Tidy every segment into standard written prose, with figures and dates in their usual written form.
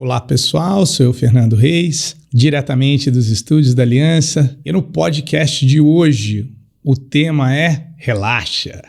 Olá pessoal, sou eu, Fernando Reis, diretamente dos estúdios da Aliança, e no podcast de hoje o tema é Relaxa.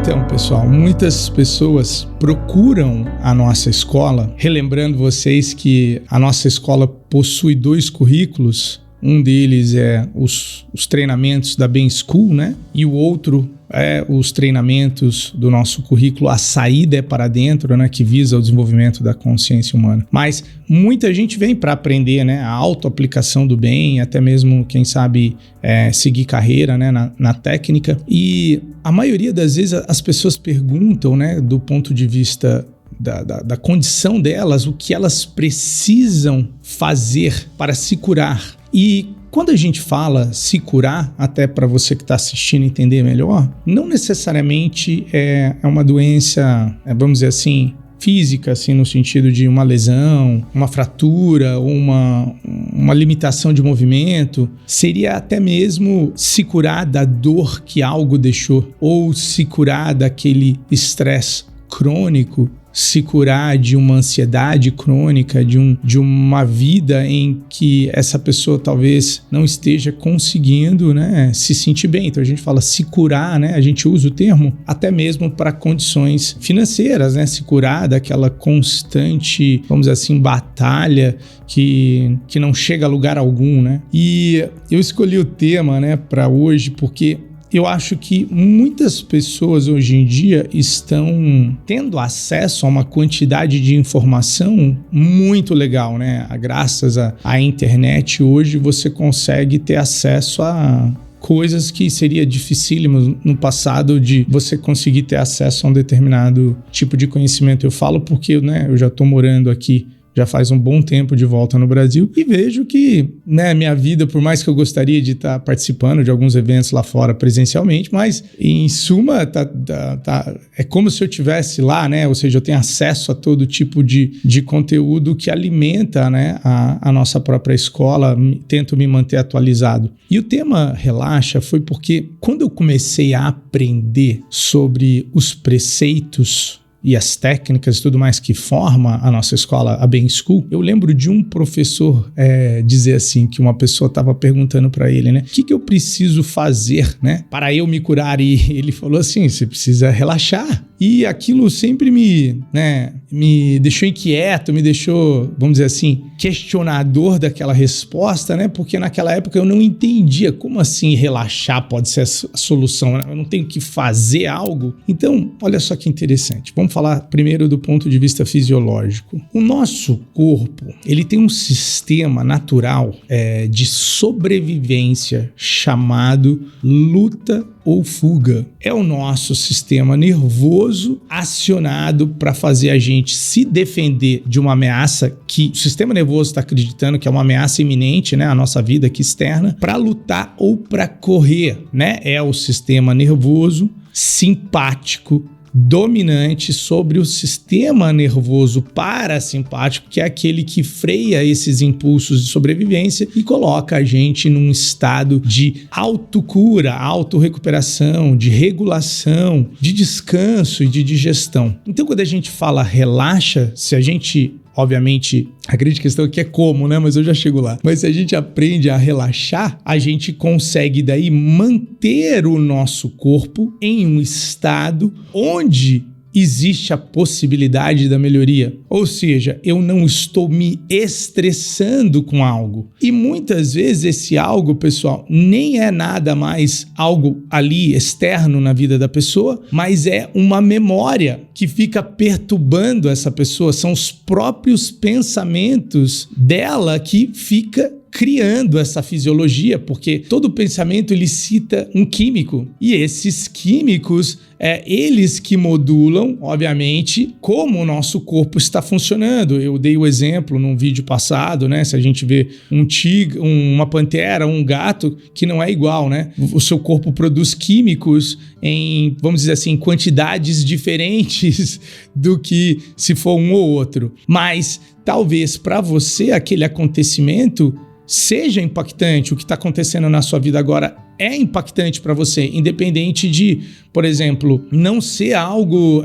Então, pessoal, muitas pessoas procuram a nossa escola, relembrando vocês que a nossa escola possui 2 currículos. Um deles é os treinamentos da Ben School, né? E o outro é os treinamentos do nosso currículo A Saída é para Dentro, né? Que visa o desenvolvimento da consciência humana. Mas muita gente vem para aprender, né? A autoaplicação do bem, até mesmo, quem sabe, seguir carreira, né? Na técnica. E a maioria das vezes as pessoas perguntam, né? Do ponto de vista da condição delas, o que elas precisam fazer para se curar. E quando a gente fala se curar, até para você que está assistindo entender melhor, não necessariamente é uma doença, vamos dizer assim, física, assim, no sentido de uma lesão, uma fratura, uma limitação de movimento. Seria até mesmo se curar da dor que algo deixou, ou se curar daquele estresse crônico, se curar de uma ansiedade crônica, de uma vida em que essa pessoa talvez não esteja conseguindo, né, se sentir bem. Então a gente fala se curar, né, a gente usa o termo até mesmo para condições financeiras, né, se curar daquela constante, vamos dizer assim, batalha que não chega a lugar algum, né. E eu escolhi o tema, né, para hoje porque eu acho que muitas pessoas hoje em dia estão tendo acesso a uma quantidade de informação muito legal, né? Graças à internet, hoje você consegue ter acesso a coisas que seria dificílimo no passado de você conseguir ter acesso a um determinado tipo de conhecimento. Eu falo porque, né, eu já estou morando aqui já faz um bom tempo de volta no Brasil e vejo que, né, minha vida, por mais que eu gostaria de estar participando de alguns eventos lá fora presencialmente, mas em suma é como se eu estivesse lá, né? Ou seja, eu tenho acesso a todo tipo de conteúdo que alimenta, né, a nossa própria escola, tento me manter atualizado. E o tema Relaxa foi porque quando eu comecei a aprender sobre os preceitos e as técnicas e tudo mais que forma a nossa escola, a Ben School, eu lembro de um professor dizer assim, que uma pessoa estava perguntando para ele, né, o que eu preciso fazer, né, para eu me curar? E ele falou assim, você precisa relaxar. E aquilo sempre me deixou inquieto, me deixou, vamos dizer assim, questionador daquela resposta, né? Porque naquela época eu não entendia como assim relaxar pode ser a solução, né? Eu não tenho que fazer algo. Então, olha só que interessante. Vamos falar primeiro do ponto de vista fisiológico. O nosso corpo, ele tem um sistema natural de sobrevivência chamado luta ou fuga. É o nosso sistema nervoso acionado para fazer a gente se defender de uma ameaça que o sistema nervoso está acreditando que é uma ameaça iminente, né, à nossa vida aqui externa, para lutar ou para correr, né? É o sistema nervoso simpático dominante sobre o sistema nervoso parasimpático, que é aquele que freia esses impulsos de sobrevivência e coloca a gente num estado de autocura, autorrecuperação, de regulação, de descanso e de digestão. Então, quando a gente fala relaxa, se a gente, obviamente, a grande questão aqui é como, né? Mas eu já chego lá. Mas se a gente aprende a relaxar, a gente consegue daí manter o nosso corpo em um estado onde existe a possibilidade da melhoria. Ou seja, eu não estou me estressando com algo. E muitas vezes esse algo, pessoal, nem é nada mais algo ali externo na vida da pessoa, mas é uma memória que fica perturbando essa pessoa. São os próprios pensamentos dela que fica criando essa fisiologia, porque todo pensamento ele cita um químico e esses químicos eles que modulam, obviamente, como o nosso corpo está funcionando. Eu dei o exemplo num vídeo passado, né? Se a gente vê um tigre, uma pantera, um gato, que não é igual, né? O seu corpo produz químicos em, vamos dizer assim, quantidades diferentes do que se for um ou outro. Mas talvez para você aquele acontecimento seja impactante. O que está acontecendo na sua vida agora é impactante para você, independente de, por exemplo, não ser algo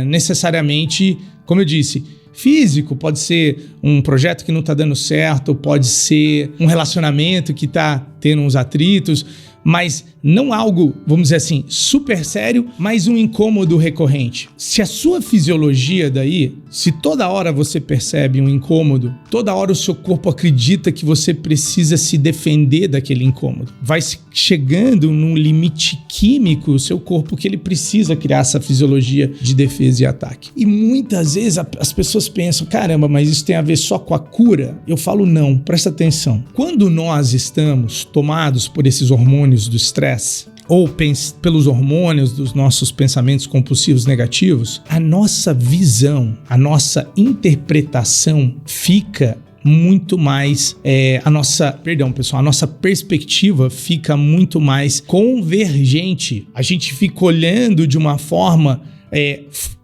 necessariamente, como eu disse, físico. Pode ser um projeto que não está dando certo, pode ser um relacionamento que está tendo uns atritos, mas não algo, vamos dizer assim, super sério, mas um incômodo recorrente. Se a sua fisiologia daí, se toda hora você percebe um incômodo, toda hora o seu corpo acredita que você precisa se defender daquele incômodo, vai chegando num limite químico o seu corpo que ele precisa criar essa fisiologia de defesa e ataque. E muitas vezes as pessoas pensam, caramba, mas isso tem a ver só com a cura? Eu falo não, presta atenção. Quando nós estamos tomados por esses hormônios do estresse, ou pelos hormônios dos nossos pensamentos compulsivos negativos, a nossa visão, a nossa interpretação fica muito mais, a nossa perspectiva fica muito mais convergente. A gente fica olhando de uma forma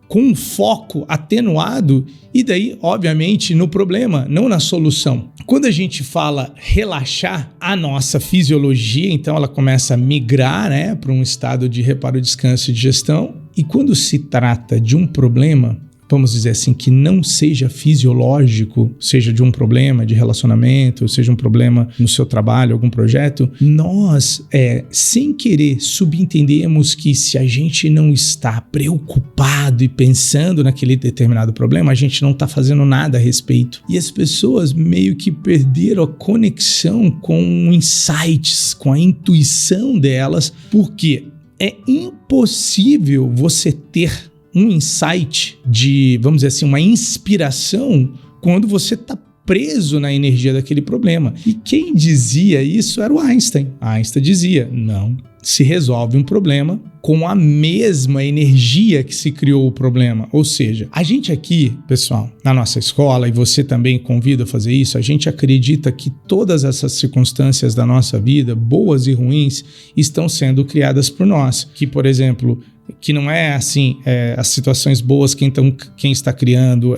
com um foco atenuado e daí, obviamente, no problema, não na solução. Quando a gente fala relaxar, a nossa fisiologia, então ela começa a migrar, né, para um estado de reparo, descanso e digestão. E quando se trata de um problema, vamos dizer assim, que não seja fisiológico, seja de um problema de relacionamento, seja um problema no seu trabalho, algum projeto, nós, sem querer, subentendemos que se a gente não está preocupado e pensando naquele determinado problema, a gente não está fazendo nada a respeito. E as pessoas meio que perderam a conexão com insights, com a intuição delas, porque é impossível você ter um insight de, vamos dizer assim, uma inspiração quando você está preso na energia daquele problema. E quem dizia isso era o Einstein. Einstein dizia, não se resolve um problema com a mesma energia que se criou o problema. Ou seja, a gente aqui, pessoal, na nossa escola, e você também convida a fazer isso, a gente acredita que todas essas circunstâncias da nossa vida, boas e ruins, estão sendo criadas por nós. Que, por exemplo, que não é assim, as situações boas quem está criando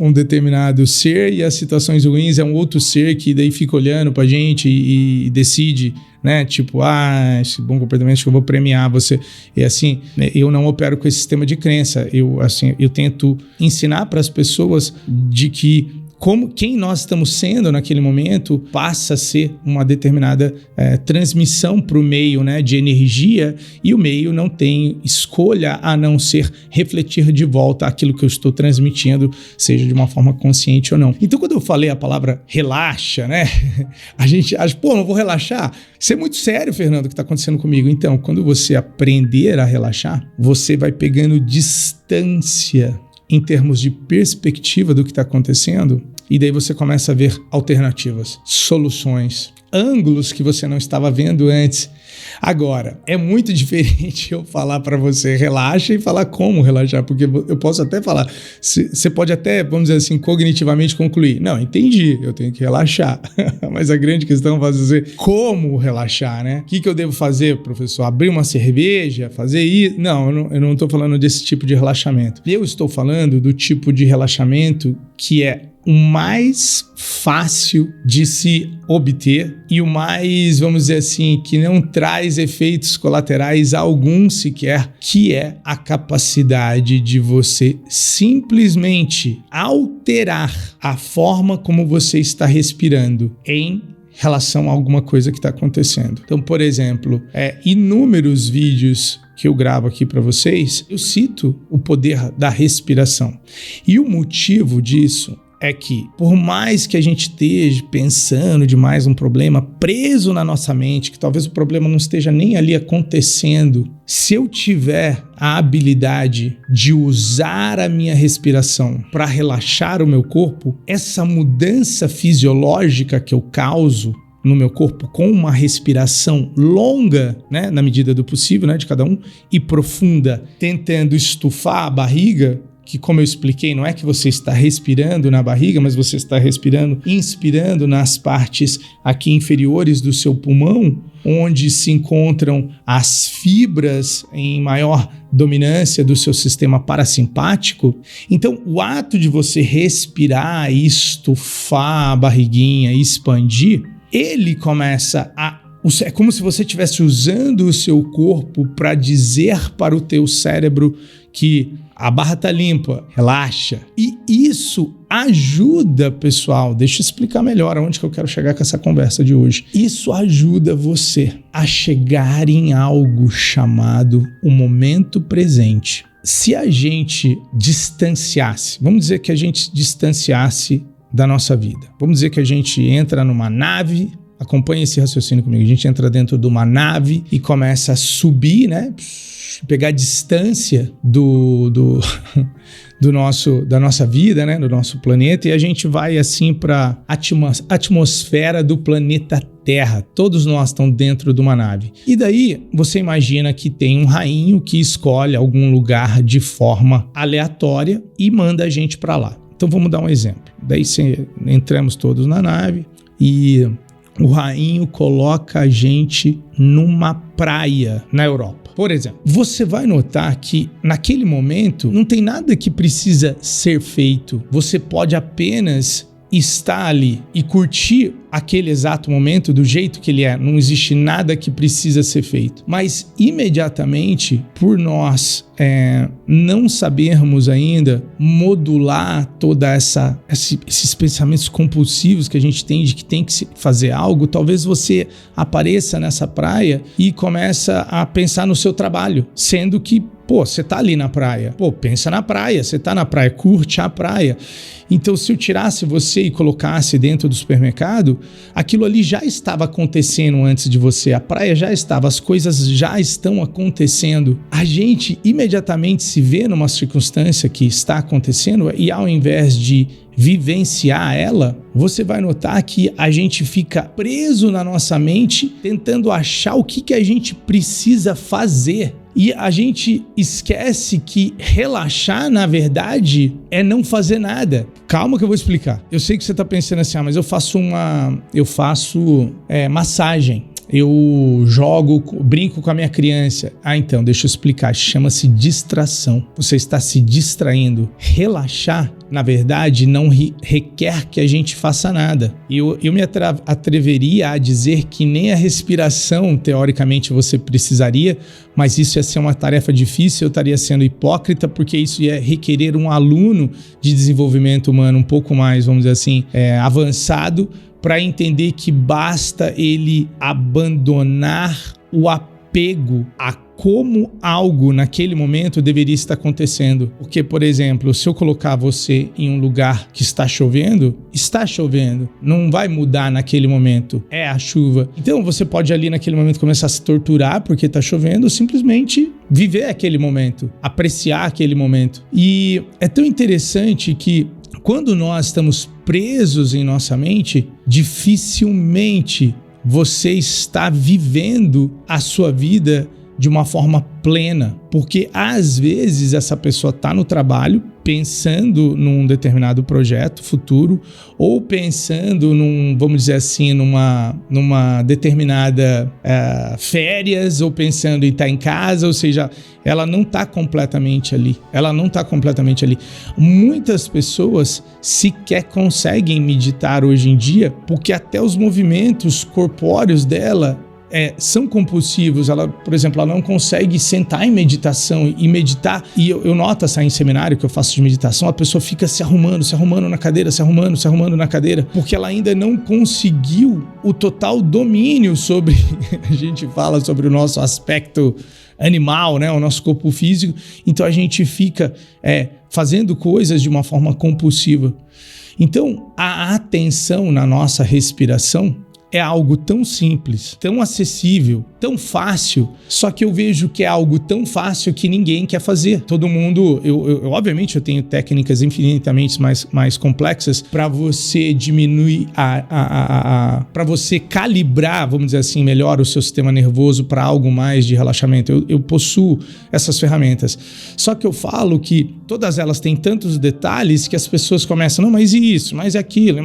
um determinado ser, e as situações ruins é um outro ser que daí fica olhando pra gente e decide, né, tipo, esse bom comportamento que eu vou premiar você. E assim, eu não opero com esse sistema de crença. Eu tento ensinar para as pessoas de que quem nós estamos sendo naquele momento passa a ser uma determinada transmissão para o meio, né, de energia, e o meio não tem escolha a não ser refletir de volta aquilo que eu estou transmitindo, seja de uma forma consciente ou não. Então, quando eu falei a palavra relaxa, né, a gente acha, não vou relaxar. Isso é muito sério, Fernando, o que está acontecendo comigo. Então, quando você aprender a relaxar, você vai pegando distância em termos de perspectiva do que está acontecendo, e daí você começa a ver alternativas, soluções, ângulos que você não estava vendo antes. Agora, é muito diferente eu falar para você relaxa e falar como relaxar, porque eu posso até falar, você pode até, vamos dizer assim, cognitivamente concluir, não, entendi, eu tenho que relaxar, mas a grande questão vai ser como relaxar, né? O que eu devo fazer, professor? Abrir uma cerveja, fazer isso? Não, eu não estou falando desse tipo de relaxamento. Eu estou falando do tipo de relaxamento que é o mais fácil de se obter e o mais, vamos dizer assim, que não traz efeitos colaterais algum sequer, que é a capacidade de você simplesmente alterar a forma como você está respirando em relação a alguma coisa que está acontecendo. Então, por exemplo, inúmeros vídeos que eu gravo aqui para vocês, eu cito o poder da respiração. E o motivo disso é que, por mais que a gente esteja pensando demais um problema, preso na nossa mente, que talvez o problema não esteja nem ali acontecendo, se eu tiver a habilidade de usar a minha respiração para relaxar o meu corpo, essa mudança fisiológica que eu causo no meu corpo com uma respiração longa, né, na medida do possível, né, de cada um, e profunda, tentando estufar a barriga, que, como eu expliquei, não é que você está respirando na barriga, mas você está respirando, inspirando nas partes aqui inferiores do seu pulmão, onde se encontram as fibras em maior dominância do seu sistema parasimpático. Então, o ato de você respirar, estufar a barriguinha e expandir, ele começa a... É como se você estivesse usando o seu corpo para dizer para o teu cérebro que a barra tá limpa, relaxa. E isso ajuda, pessoal, deixa eu explicar melhor aonde que eu quero chegar com essa conversa de hoje. Isso ajuda você a chegar em algo chamado o momento presente. Se a gente distanciasse, vamos dizer que a gente distanciasse da nossa vida. Vamos dizer que a gente entra numa nave, acompanha esse raciocínio comigo, a gente entra dentro de uma nave e começa a subir, né? Pegar distância da nossa vida, né, do nosso planeta, e a gente vai assim para a atmosfera do planeta Terra. Todos nós estamos dentro de uma nave. E daí você imagina que tem um rainho que escolhe algum lugar de forma aleatória e manda a gente para lá. Então vamos dar um exemplo. Daí entramos todos na nave e o rainho coloca a gente numa praia na Europa. Por exemplo, você vai notar que naquele momento não tem nada que precisa ser feito. Você pode apenas estar ali e curtir aquele exato momento do jeito que ele é. Não existe nada que precisa ser feito. Mas imediatamente, por nós não sabermos ainda modular toda esses pensamentos compulsivos que a gente tem de que tem que fazer algo, talvez você apareça nessa praia e começa a pensar no seu trabalho, sendo que você tá ali na praia. Pensa na praia, você tá na praia, curte a praia. Então, se eu tirasse você e colocasse dentro do supermercado, aquilo ali já estava acontecendo antes de você. A praia já estava, as coisas já estão acontecendo. A gente imediatamente se vê numa circunstância que está acontecendo e ao invés de vivenciar ela, você vai notar que a gente fica preso na nossa mente tentando achar o que a gente precisa fazer. E a gente esquece que relaxar, na verdade, é não fazer nada. Calma que eu vou explicar. Eu sei que você está pensando assim, mas eu faço massagem. Eu brinco com a minha criança. Então, deixa eu explicar. Chama-se distração. Você está se distraindo. Relaxar, na verdade, não requer que a gente faça nada. Eu me atreveria a dizer que nem a respiração, teoricamente, você precisaria, mas isso ia ser uma tarefa difícil, eu estaria sendo hipócrita, porque isso ia requerer um aluno de desenvolvimento humano um pouco mais, vamos dizer assim, avançado, para entender que basta ele abandonar o apego a como algo naquele momento deveria estar acontecendo. Porque, por exemplo, se eu colocar você em um lugar que está chovendo, não vai mudar naquele momento, é a chuva. Então você pode ali naquele momento começar a se torturar porque está chovendo, ou simplesmente viver aquele momento, apreciar aquele momento. E é tão interessante que quando nós estamos presos em nossa mente, dificilmente você está vivendo a sua vida de uma forma plena, porque às vezes essa pessoa está no trabalho pensando num determinado projeto futuro ou pensando vamos dizer assim, numa determinada férias, ou pensando em estar em casa, ou seja, ela não está completamente ali. Muitas pessoas sequer conseguem meditar hoje em dia, porque até os movimentos corpóreos dela são compulsivos. Ela, por exemplo, ela não consegue sentar em meditação e meditar. E eu noto em seminário que eu faço de meditação, a pessoa fica se arrumando na cadeira, se arrumando na cadeira, porque ela ainda não conseguiu o total domínio sobre, a gente fala sobre o nosso aspecto animal, né, o nosso corpo físico. Então a gente fica fazendo coisas de uma forma compulsiva. Então a atenção na nossa respiração é algo tão simples, tão acessível, tão fácil, só que eu vejo que é algo tão fácil que ninguém quer fazer. Todo mundo, obviamente eu tenho técnicas infinitamente mais complexas para você diminuir para você calibrar, vamos dizer assim, melhor o seu sistema nervoso para algo mais de relaxamento. Eu possuo essas ferramentas. Só que eu falo que todas elas têm tantos detalhes que as pessoas começam, não, mas isso, mais aquilo,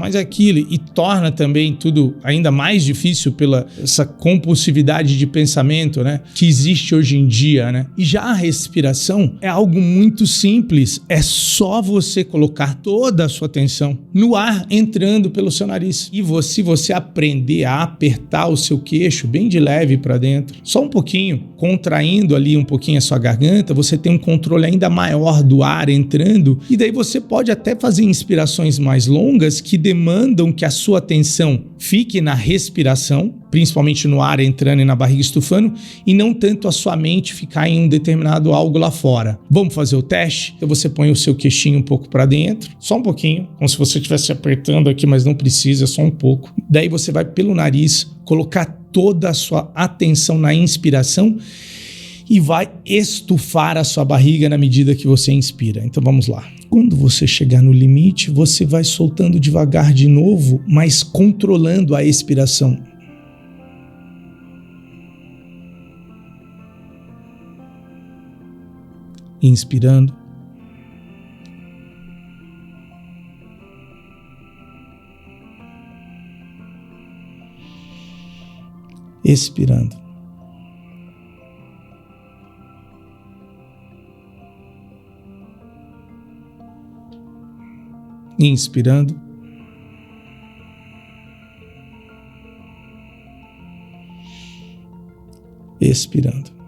e torna também tudo ainda mais difícil pela essa compulsividade de pensamento, né, que existe hoje em dia, né? E já a respiração é algo muito simples, é só você colocar toda a sua atenção no ar entrando pelo seu nariz. E se você aprender a apertar o seu queixo bem de leve para dentro, só um pouquinho, contraindo ali um pouquinho a sua garganta, você tem um controle ainda maior do ar entrando, e daí você pode até fazer inspirações mais longas que demandam que a sua atenção fique na respiração, principalmente no ar entrando e na barriga estufando, e não tanto a sua mente ficar em um determinado algo lá fora. Vamos fazer o teste? Então você põe o seu queixinho um pouco para dentro, só um pouquinho, como se você estivesse apertando aqui, mas não precisa, só um pouco. Daí você vai pelo nariz, colocar toda a sua atenção na inspiração e vai estufar a sua barriga na medida que você inspira. Então vamos lá. Quando você chegar no limite, você vai soltando devagar de novo, mas controlando a expiração. Inspirando. Expirando. Inspirando. Expirando.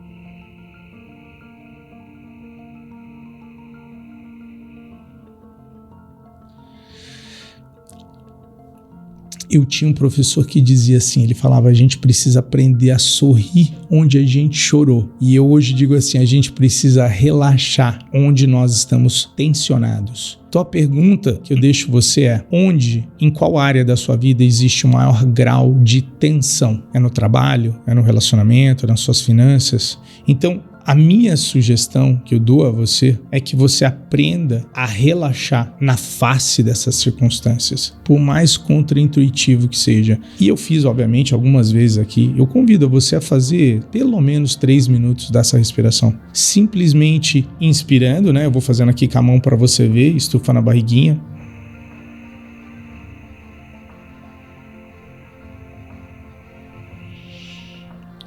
Eu tinha um professor que dizia assim, ele falava, a gente precisa aprender a sorrir onde a gente chorou. E eu hoje digo assim, a gente precisa relaxar onde nós estamos tensionados. Então a pergunta que eu deixo você é, em qual área da sua vida existe o maior grau de tensão? É no trabalho? É no relacionamento? É nas suas finanças? Então, a minha sugestão que eu dou a você é que você aprenda a relaxar na face dessas circunstâncias, por mais contraintuitivo que seja. E eu fiz, obviamente, algumas vezes aqui. Eu convido você a fazer pelo menos 3 minutos dessa respiração. Simplesmente inspirando, né? Eu vou fazendo aqui com a mão para você ver, estufando a barriguinha.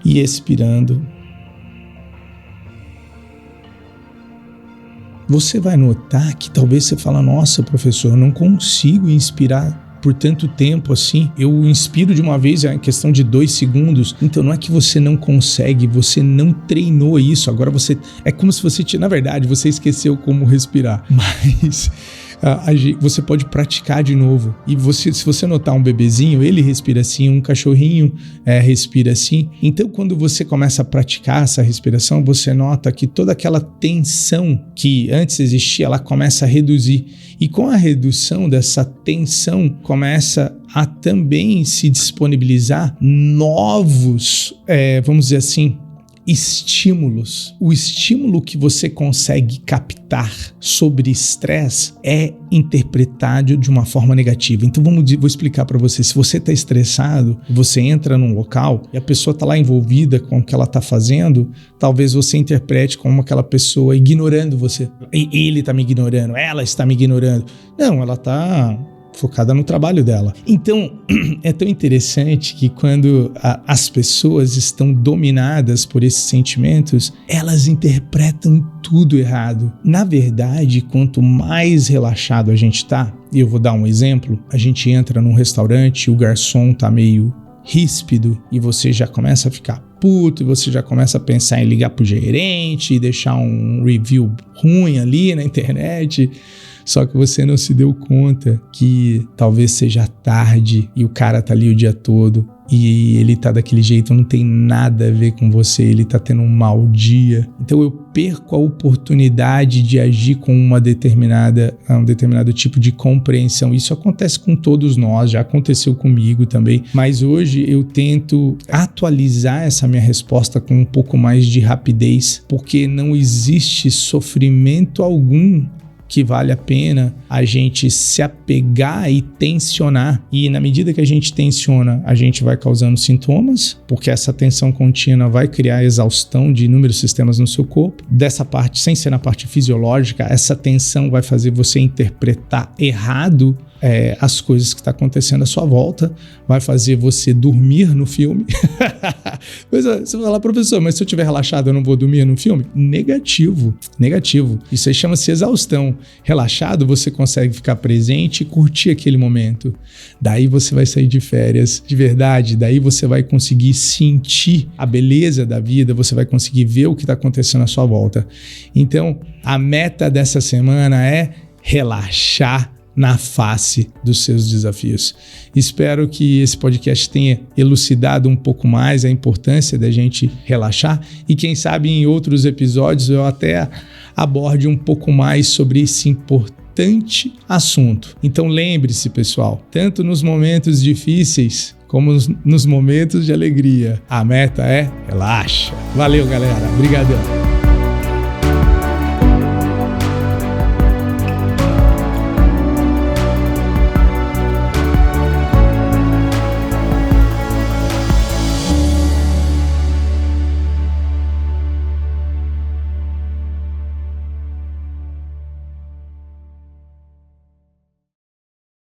E expirando. Você vai notar que talvez você fala, nossa, professor, eu não consigo inspirar por tanto tempo assim. Eu inspiro de uma vez, é questão de 2 segundos. Então não é que você não consegue, você não treinou isso. Agora você, é como se você, na verdade, você esqueceu como respirar. Mas você pode praticar de novo. E se você notar um bebezinho, ele respira assim, um cachorrinho respira assim. Então, quando você começa a praticar essa respiração, você nota que toda aquela tensão que antes existia, ela começa a reduzir. E com a redução dessa tensão, começa a também se disponibilizar novos, vamos dizer assim, estímulos. O estímulo que você consegue captar sobre estresse é interpretado de uma forma negativa. Então vou explicar para você. Se você está estressado, você entra num local e a pessoa está lá envolvida com o que ela está fazendo, talvez você interprete como aquela pessoa ignorando você. Ele está me ignorando, ela está me ignorando. Não, ela está focada no trabalho dela. Então, é tão interessante que quando as pessoas estão dominadas por esses sentimentos, elas interpretam tudo errado. Na verdade, quanto mais relaxado a gente tá, e eu vou dar um exemplo, a gente entra num restaurante, o garçom tá meio ríspido e você já começa a ficar puto, e você já começa a pensar em ligar pro gerente e deixar um review ruim ali na internet. Só que você não se deu conta que talvez seja tarde e o cara tá ali o dia todo e ele tá daquele jeito, não tem nada a ver com você, ele tá tendo um mau dia. Então eu perco a oportunidade de agir com um determinado tipo de compreensão. Isso acontece com todos nós, já aconteceu comigo também, mas hoje eu tento atualizar essa minha resposta com um pouco mais de rapidez, porque não existe sofrimento algum que vale a pena a gente se apegar e tensionar. E na medida que a gente tensiona, a gente vai causando sintomas, porque essa tensão contínua vai criar exaustão de inúmeros sistemas no seu corpo. Dessa parte, sem ser na parte fisiológica, essa tensão vai fazer você interpretar errado as coisas que estão acontecendo à sua volta, vai fazer você dormir no filme. Você vai falar, professor, mas se eu estiver relaxado eu não vou dormir no filme? Negativo. Isso aí chama-se exaustão. Relaxado, você consegue ficar presente e curtir aquele momento. Daí você vai sair de férias de verdade, daí você vai conseguir sentir a beleza da vida, você vai conseguir ver o que está acontecendo à sua volta. Então, a meta dessa semana é relaxar na face dos seus desafios. Espero que esse podcast tenha elucidado um pouco mais a importância da gente relaxar e quem sabe em outros episódios eu até aborde um pouco mais sobre esse importante assunto. Então lembre-se, pessoal, tanto nos momentos difíceis como nos momentos de alegria, a meta é relaxa. Valeu, galera. Obrigadão.